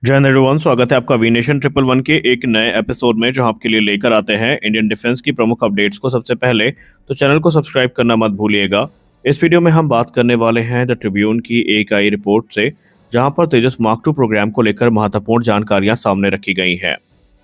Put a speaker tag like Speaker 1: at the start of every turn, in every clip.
Speaker 1: जय हिंद एवरीवन, स्वागत है आपका वी नेशन 111 के एक नए एपिसोड में, जो आपके लिए लेकर आते हैं इंडियन डिफेंस की प्रमुख अपडेट्स को सबसे पहले। तो चैनल को सब्सक्राइब करना मत भूलिएगा। इस वीडियो में हम बात करने वाले हैं द ट्रिब्यून की एक आई रिपोर्ट से, जहां पर तेजस मार्क 2 प्रोग्राम को लेकर महत्वपूर्ण जानकारियां सामने रखी गई हैं।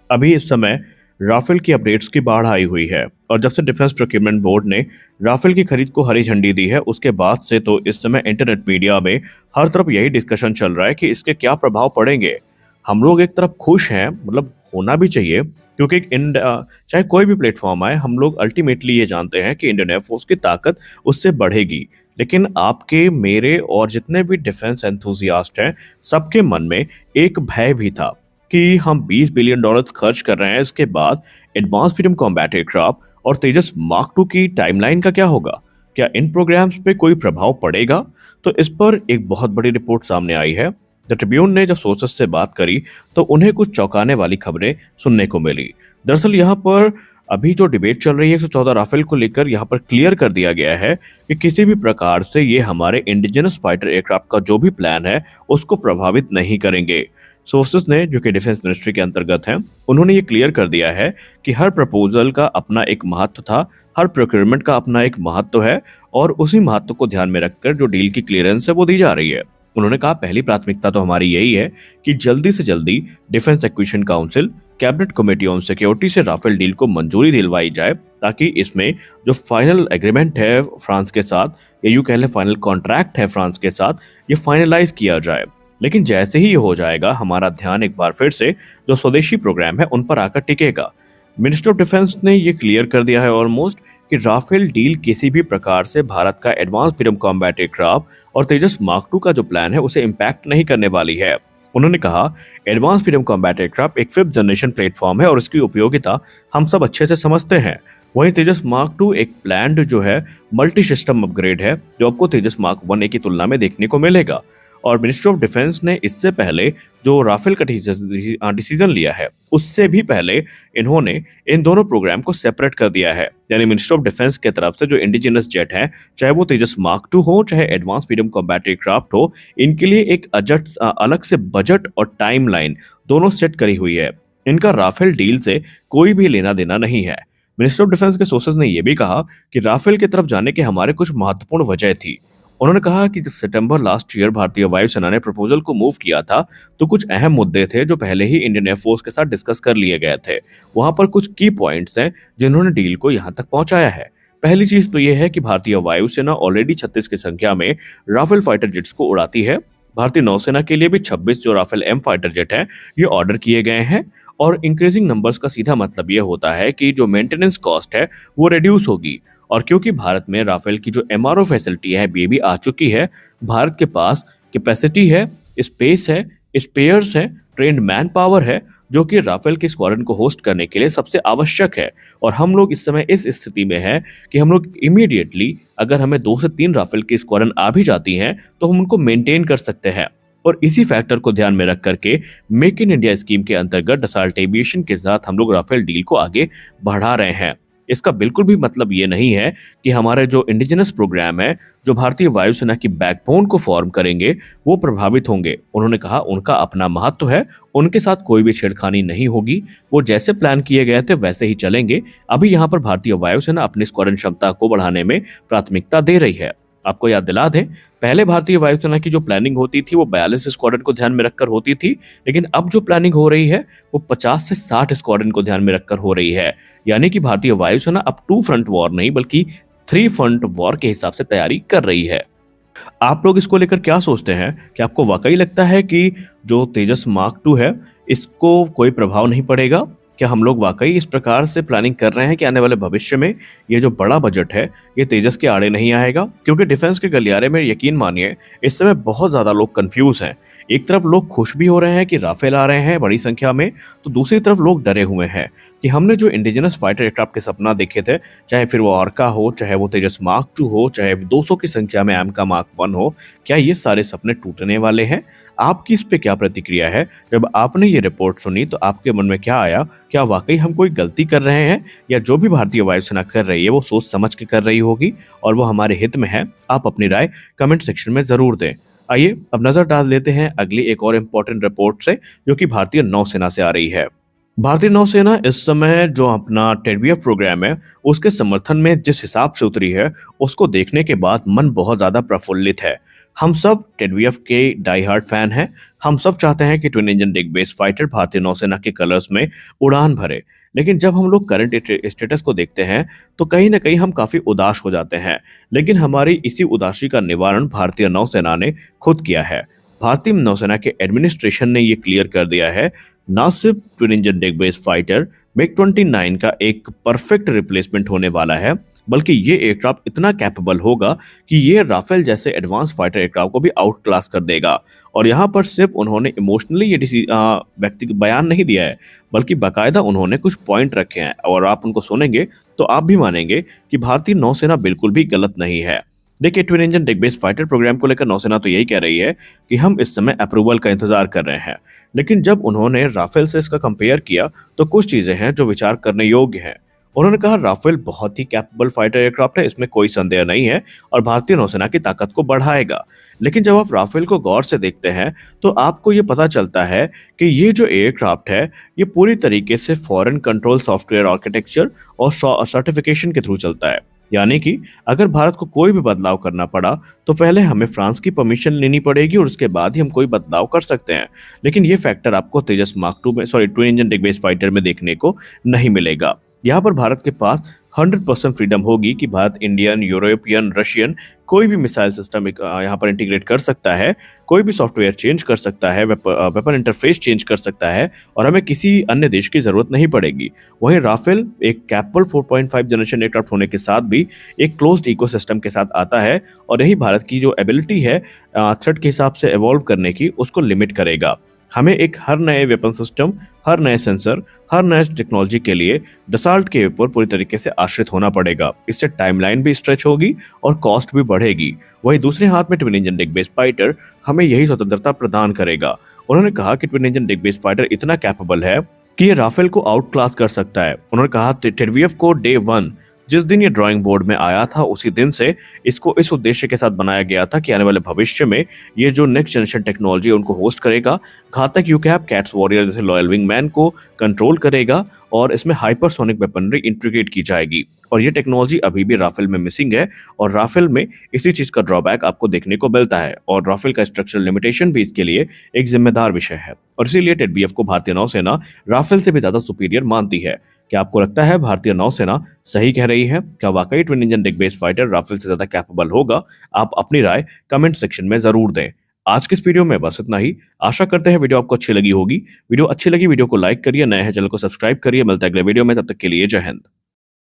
Speaker 1: अभी इस समय राफेल की अपडेट्स की बाढ़ आई हुई है, और जब से डिफेंस प्रोक्योरमेंट बोर्ड ने राफेल की खरीद को हरी झंडी दी है, उसके बाद से तो इस समय इंटरनेट मीडिया में हर तरफ यही डिस्कशन चल रहा है कि इसके क्या प्रभाव पड़ेंगे। हम लोग एक तरफ खुश हैं, मतलब होना भी चाहिए, क्योंकि चाहे कोई भी प्लेटफॉर्म आए, हम लोग अल्टीमेटली ये जानते हैं कि इंडियन एयरफोर्स की ताकत उससे बढ़ेगी। लेकिन आपके, मेरे और जितने भी डिफेंस एंथुजियास्ट हैं, सबके मन में एक भय भी था कि हम $20 बिलियन खर्च कर रहे हैं, इसके बाद एडवांस फ्रीडम कॉम्बैट एयरक्राफ्ट और तेजस मार्क 2 की टाइमलाइन का क्या होगा, क्या इन प्रोग्राम्स पे कोई प्रभाव पड़ेगा। तो इस पर एक बहुत बड़ी रिपोर्ट सामने आई है। द ट्रिब्यून ने जब सोर्सेस से बात करी तो उन्हें कुछ चौंकाने वाली खबरें सुनने को मिली। दरअसल यहाँ पर अभी जो डिबेट चल रही है 114 राफेल को लेकर, यहाँ पर क्लियर कर दिया गया है कि किसी भी प्रकार से ये हमारे इंडिजिनस फाइटर एयरक्राफ्ट का जो भी प्लान है उसको प्रभावित नहीं करेंगे। सोर्सेस ने, जो कि डिफेंस मिनिस्ट्री के अंतर्गत हैं, उन्होंने ये क्लियर कर दिया है कि हर प्रपोजल का अपना एक महत्व था, हर प्रोक्योरमेंट का अपना एक महत्व है, और उसी महत्व को ध्यान में रखकर जो डील की क्लियरेंस है वो दी जा रही है। उन्होंने कहा, पहली प्राथमिकता तो हमारी यही है कि जल्दी से जल्दी defence acquisition council, cabinet committee on security से राफेल डील को मंजूरी दिलवाई जाए, ताकि इसमें जो फाइनल एग्रीमेंट है फ्रांस के साथ, या यूं कह लें फाइनल कॉन्ट्रैक्ट है फ्रांस के साथ, ये फाइनलाइज किया जाए। लेकिन जैसे ही ये हो जाएगा, हमारा ध्यान एक बार फिर से जो स्वदेशी प्रोग्राम है उन पर आकर टिकेगा। मिनिस्टर ऑफ डिफेंस ने ये क्लियर कर दिया है ऑलमोस्ट कि राफेल डील किसी भी प्रकार से भारत का एडवांस फ्रीडम कॉम्बैट एयरक्राफ्ट और तेजस मार्क 2 का जो प्लान है उसे इम्पैक्ट नहीं करने वाली है। उन्होंने कहा, एडवांस फ्रीडम कॉम्बैट एयरक्राफ्ट एक 5th जनरेशन प्लेटफॉर्म है और इसकी उपयोगिता हम सब अच्छे से समझते हैं। वहीं तेजस मार्क 2 एक प्लान्ड जो है मल्टी सिस्टम अपग्रेड है, जो आपको तेजस मार्क 1A की तुलना में देखने को मिलेगा। और मिनिस्ट्री ऑफ डिफेंस ने इससे पहले जो राफेल का डिसीजन लिया है, उससे भी पहले इन्होंने इन दोनों प्रोग्राम को सेपरेट कर दिया है। यानी मिनिस्ट्री ऑफ डिफेंस की तरफ से जो इंडिजिनस जेट है, चाहे वो तेजस मार्क 2 हो, चाहे एडवांस फ्रीडम कॉम्बैट एयरक्राफ्ट हो, इनके लिए एक अलग से बजट और टाइमलाइन दोनों सेट करी हुई है। इनका राफेल डील से कोई भी लेना देना नहीं है। मिनिस्टर ऑफ डिफेंस के सोर्सेज ने यह भी कहा कि राफेल की तरफ जाने के हमारे कुछ महत्वपूर्ण वजह थी। उन्होंने कहा कि जब सितंबर लास्ट ईयर भारतीय वायुसेना ने प्रपोजल को मूव किया था, तो कुछ अहम मुद्दे थे जो पहले ही इंडियन एयरफोर्स के साथ डिस्कस कर लिए गए थे। वहां पर कुछ की पॉइंट्स हैं जिन्होंने डील को यहां तक पहुंचाया है। पहली चीज तो यह है कि भारतीय वायुसेना ऑलरेडी 36 की संख्या में राफेल फाइटर जेट्स को उड़ाती है। भारतीय नौसेना के लिए भी 26 जो राफेल एम फाइटर जेट हैं, ये ऑर्डर किए गए हैं। और इंक्रीजिंग नंबर्स का सीधा मतलब यह होता है कि जो मेंटेनेंस कॉस्ट है वो रिड्यूस होगी। और क्योंकि भारत में राफेल की जो एमआरओ फैसिलिटी है ये भी आ चुकी है, भारत के पास कैपेसिटी है, स्पेस है, स्पेयर्स है, ट्रेंड मैन पावर है, जो कि राफेल के स्क्वाड्रन को होस्ट करने के लिए सबसे आवश्यक है। और हम लोग इस समय इस स्थिति में हैं कि हम लोग इमीडिएटली, अगर हमें 2 से 3 राफेल की स्क्वाड्रन आ भी जाती हैं, तो हम उनको मेंटेन कर सकते हैं। और इसी फैक्टर को ध्यान में रख करके मेक इन इंडिया स्कीम के अंतर्गत डसाल्ट एविएशन के साथ हम लोग राफेल डील को आगे बढ़ा रहे हैं। इसका बिल्कुल भी मतलब ये नहीं है कि हमारे जो इंडिजिनस प्रोग्राम है, जो भारतीय वायुसेना की बैकबोन को फॉर्म करेंगे, वो प्रभावित होंगे। उन्होंने कहा, उनका अपना महत्व है, उनके साथ कोई भी छेड़खानी नहीं होगी, वो जैसे प्लान किए गए थे वैसे ही चलेंगे। अभी यहाँ पर भारतीय वायुसेना अपनी स्क्वाड्रन क्षमता को बढ़ाने में प्राथमिकता दे रही है। आपको याद दिला दें, पहले भारतीय वायुसेना की जो प्लानिंग होती थी वो 42 स्क्वाड्रन को ध्यान में रखकर होती थी, लेकिन अब जो प्लानिंग हो रही है वो 50 से 60 स्क्वाड्रन को ध्यान में रखकर हो रही है। यानी कि भारतीय वायुसेना अब 2 फ्रंट वॉर नहीं बल्कि 3 फ्रंट वॉर के हिसाब से तैयारी कर रही है। आप लोग इसको लेकर क्या सोचते हैं? कि आपको वाकई लगता है कि जो तेजस मार्क 2 है, इसको कोई प्रभाव नहीं पड़ेगा? क्या हम लोग वाकई इस प्रकार से प्लानिंग कर रहे हैं कि आने वाले भविष्य में ये जो बड़ा बजट है ये तेजस के आड़े नहीं आएगा? क्योंकि डिफेंस के गलियारे में, यकीन मानिए, इस समय बहुत ज्यादा लोग कंफ्यूज हैं। एक तरफ लोग खुश भी हो रहे हैं कि राफेल आ रहे हैं बड़ी संख्या में, तो दूसरी तरफ लोग डरे हुए हैं कि हमने जो इंडिजिनस फाइटर एयरक्राफ्ट के सपना देखे थे, चाहे फिर वो ऑर्का हो, चाहे वो तेजस मार्क 2 हो, चाहे 200 की संख्या में एमका मार्क 1 हो, क्या ये सारे सपने टूटने वाले हैं? आपकी इस पे क्या प्रतिक्रिया है? जब आपने ये रिपोर्ट सुनी तो आपके मन में क्या आया? क्या वाकई हम कोई गलती कर रहे हैं, या जो भी भारतीय वायुसेना कर रही है वो सोच समझ के कर रही होगी और वो हमारे हित में है? आप अपनी राय कमेंट सेक्शन में जरूर दें। आइए अब नजर डाल लेते हैं अगली एक और इम्पोर्टेंट रिपोर्ट से, जो कि भारतीय नौसेना से आ रही है। भारतीय नौसेना इस समय जो अपना टेडवीएफ प्रोग्राम है उसके समर्थन में जिस हिसाब से उतरी है, उसको देखने के बाद मन बहुत ज्यादा प्रफुल्लित है। हम सब टेडवीएफ के डाई हार्ड फैन हैं। हम सब चाहते हैं कि ट्विन इंजन डिग बेस्ड फाइटर भारतीय नौसेना के कलर्स में उड़ान भरे। लेकिन जब हम लोग करंट स्टेटस को देखते हैं तो कहीं ना कहीं हम काफी उदास हो जाते हैं। लेकिन हमारी इसी उदासी का निवारण भारतीय नौसेना ने खुद किया है। भारतीय नौसेना के एडमिनिस्ट्रेशन ने ये क्लियर कर दिया है, ना सिर्फ ट्विन इंजन डिग बेस्ड फाइटर मिग 29 का एक परफेक्ट रिप्लेसमेंट होने वाला है, बल्कि ये एयरक्राफ्ट इतना कैपेबल होगा कि ये राफेल जैसे एडवांस फाइटर एयरक्राफ्ट को भी आउट क्लास कर देगा। और यहाँ पर सिर्फ उन्होंने इमोशनली ये व्यक्तिगत बयान नहीं दिया है, बल्कि बाकायदा उन्होंने कुछ पॉइंट रखे हैं और आप उनको सुनेंगे तो आप भी मानेंगे कि भारतीय नौसेना बिल्कुल भी गलत नहीं है। देखिए, ट्विन इंजन डिग बेस्ड फाइटर प्रोग्राम को लेकर नौसेना तो यही कह रही है कि हम इस समय अप्रूवल का इंतजार कर रहे हैं। लेकिन जब उन्होंने राफेल से इसका कंपेयर किया तो कुछ चीजें हैं जो विचार करने योग्य हैं। उन्होंने कहा राफेल बहुत ही कैपेबल फाइटर एयरक्राफ्ट है, इसमें कोई संदेह नहीं है, और भारतीय नौसेना की ताकत को बढ़ाएगा। लेकिन जब आप राफेल को गौर से देखते हैं तो आपको ये पता चलता है कि ये जो एयरक्राफ्ट है ये पूरी तरीके से फॉरेन कंट्रोल सॉफ्टवेयर आर्किटेक्चर और सर्टिफिकेशन के थ्रू चलता है। यानी कि अगर भारत को कोई भी बदलाव करना पड़ा तो पहले हमें फ्रांस की परमिशन लेनी पड़ेगी और उसके बाद ही हम कोई बदलाव कर सकते हैं। लेकिन ये फैक्टर आपको तेजस मार्क 2 में, सॉरी, ट्विन इंजन डिग बेस्ड फाइटर में देखने को नहीं मिलेगा। यहाँ पर भारत के पास 100% फ्रीडम होगी कि भारत इंडियन, यूरोपियन, रशियन कोई भी मिसाइल सिस्टम यहाँ पर इंटीग्रेट कर सकता है, कोई भी सॉफ्टवेयर चेंज कर सकता है, वेपन इंटरफेस चेंज कर सकता है, और हमें किसी अन्य देश की जरूरत नहीं पड़ेगी। वहीं राफेल एक कैपेबल 4.5 जनरेशन एयरक्राफ्ट होने के साथ भी एक क्लोज्ड इकोसिस्टम के साथ आता है, और यही भारत की जो एबिलिटी है थ्रेट के हिसाब से इवॉल्व करने की, उसको लिमिट करेगा। हमें एक हर नए वेपन सिस्टम, हर नए सेंसर, हर नए टेक्नोलॉजी के लिए डसाल्ट के ऊपर पूरी तरीके से आश्रित होना पड़ेगा। इससे टाइमलाइन भी स्ट्रेच होगी और कॉस्ट भी बढ़ेगी। वहीं दूसरे हाथ में ट्विन इंजन डिग बेस्ड फाइटर हमें यही स्वतंत्रता प्रदान करेगा। उन्होंने कहा कि ट्विन इंजन डिग बेस्ड फाइटर इतना कैपेबल है कि ये राफेल को आउट क्लास कर सकता है। उन्होंने कहा टेडवीएफ को डे 1 जिस दिन ये ड्राइंग बोर्ड में आया था उसी दिन से इसको इस उद्देश्य के साथ बनाया गया था कि आने वाले भविष्य में ये जो नेक्स्ट जनरेशन टेक्नोलॉजी है उनको होस्ट करेगा, घातक यूकैप, कैट्स वॉरियर जैसे लॉयल विंग मैन को कंट्रोल करेगा, और इसमें हाइपरसोनिक वेपनरी इंटीग्रेट की जाएगी। और ये टेक्नोलॉजी अभी भी राफेल में मिसिंग है, और राफेल में इसी चीज का ड्रॉबैक आपको देखने को मिलता है, और राफेल का स्ट्रक्चरल लिमिटेशन भी इसके लिए एक जिम्मेदार विषय है। और इसीलिए टेडबीएफ को भारतीय नौसेना राफेल से भी ज्यादा सुपीरियर मानती है। क्या आपको लगता है भारतीय नौसेना सही कह रही है? क्या वाकई ट्विन इंजन डिग बेस्ड फाइटर राफेल से ज्यादा कैपेबल होगा? आप अपनी राय कमेंट सेक्शन में जरूर दें। आज के इस वीडियो में बस इतना ही। आशा करते हैं वीडियो आपको अच्छी लगी होगी। वीडियो अच्छी लगी वीडियो को लाइक करिए, नए हैं चैनल को सब्सक्राइब करिए। मिलता है अगले वीडियो में, तब तक के लिए जय हिंद।